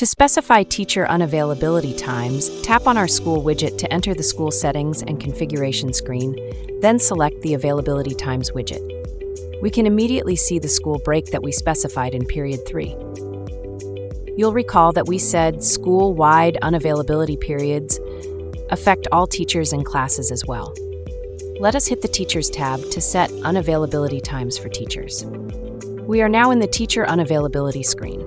To specify teacher unavailability times, tap on our school widget to enter the school settings and configuration screen, then select the Availability Times widget. We can immediately see the school break that we specified in period 3. You'll recall that we said school-wide unavailability periods affect all teachers and classes as well. Let us hit the Teachers tab to set unavailability times for teachers. We are now in the Teacher Unavailability screen.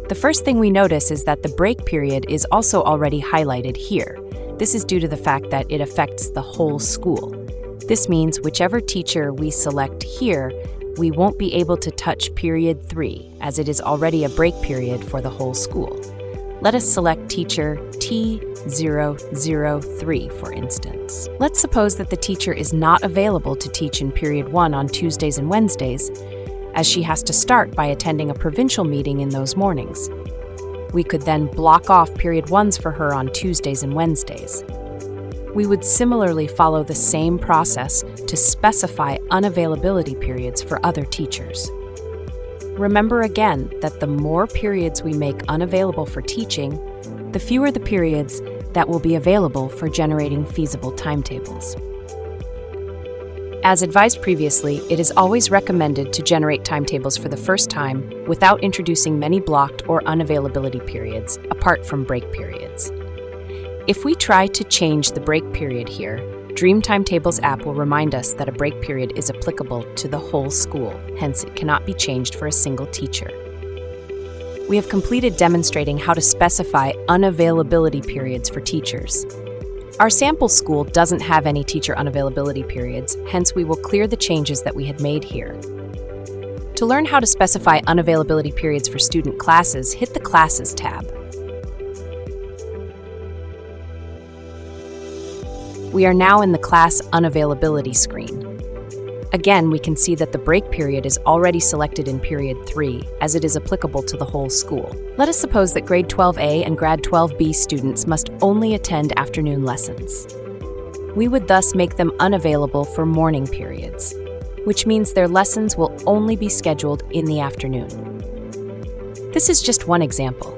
The first thing we notice is that the break period is also already highlighted here. This is due to the fact that it affects the whole school. This means whichever teacher we select here, we won't be able to touch period 3, as it is already a break period for the whole school. Let us select teacher T003, for instance. Let's suppose that the teacher is not available to teach in period 1 on Tuesdays and Wednesdays, as she has to start by attending a provincial meeting in those mornings. We could then block off period 1s for her on Tuesdays and Wednesdays. We would similarly follow the same process to specify unavailability periods for other teachers. Remember again that the more periods we make unavailable for teaching, the fewer the periods that will be available for generating feasible timetables. As advised previously, it is always recommended to generate timetables for the first time without introducing many blocked or unavailability periods, apart from break periods. If we try to change the break period here, DreamTimetables App will remind us that a break period is applicable to the whole school, hence it cannot be changed for a single teacher. We have completed demonstrating how to specify unavailability periods for teachers. Our sample school doesn't have any teacher unavailability periods, hence we will clear the changes that we had made here. To learn how to specify unavailability periods for student classes, hit the Classes tab. We are now in the Class Unavailability screen. Again, we can see that the break period is already selected in period 3, as it is applicable to the whole school. Let us suppose that grade 12A and grade 12B students must only attend afternoon lessons. We would thus make them unavailable for morning periods, which means their lessons will only be scheduled in the afternoon. This is just one example.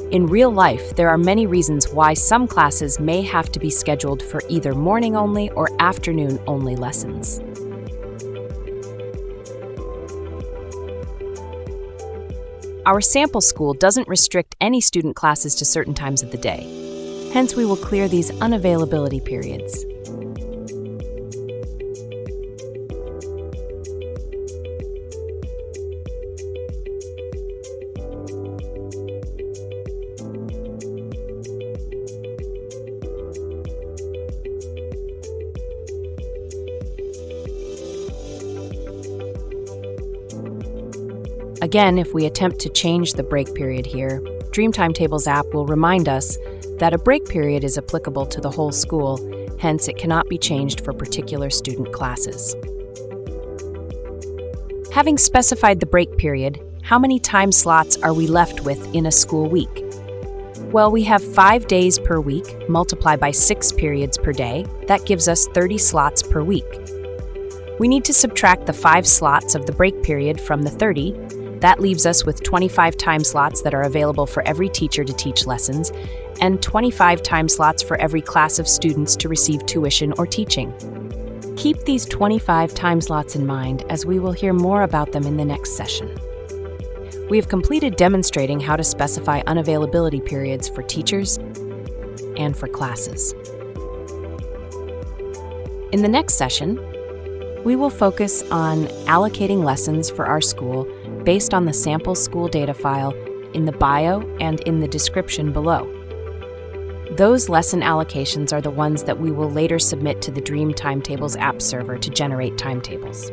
In real life, there are many reasons why some classes may have to be scheduled for either morning-only or afternoon-only lessons. Our sample school doesn't restrict any student classes to certain times of the day. Hence, we will clear these unavailability periods. Again, if we attempt to change the break period here, DreamTimetables App will remind us that a break period is applicable to the whole school, hence it cannot be changed for particular student classes. Having specified the break period, how many time slots are we left with in a school week? Well, we have 5 days per week, multiplied by 6 periods per day. That gives us 30 slots per week. We need to subtract the 5 slots of the break period from the 30. That leaves us with 25 time slots that are available for every teacher to teach lessons, and 25 time slots for every class of students to receive tuition or teaching. Keep these 25 time slots in mind, as we will hear more about them in the next session. We have completed demonstrating how to specify unavailability periods for teachers and for classes. In the next session, we will focus on allocating lessons for our school based on the sample school data file in the bio and in the description below. Those lesson allocations are the ones that we will later submit to the DreamTimetables app server to generate timetables.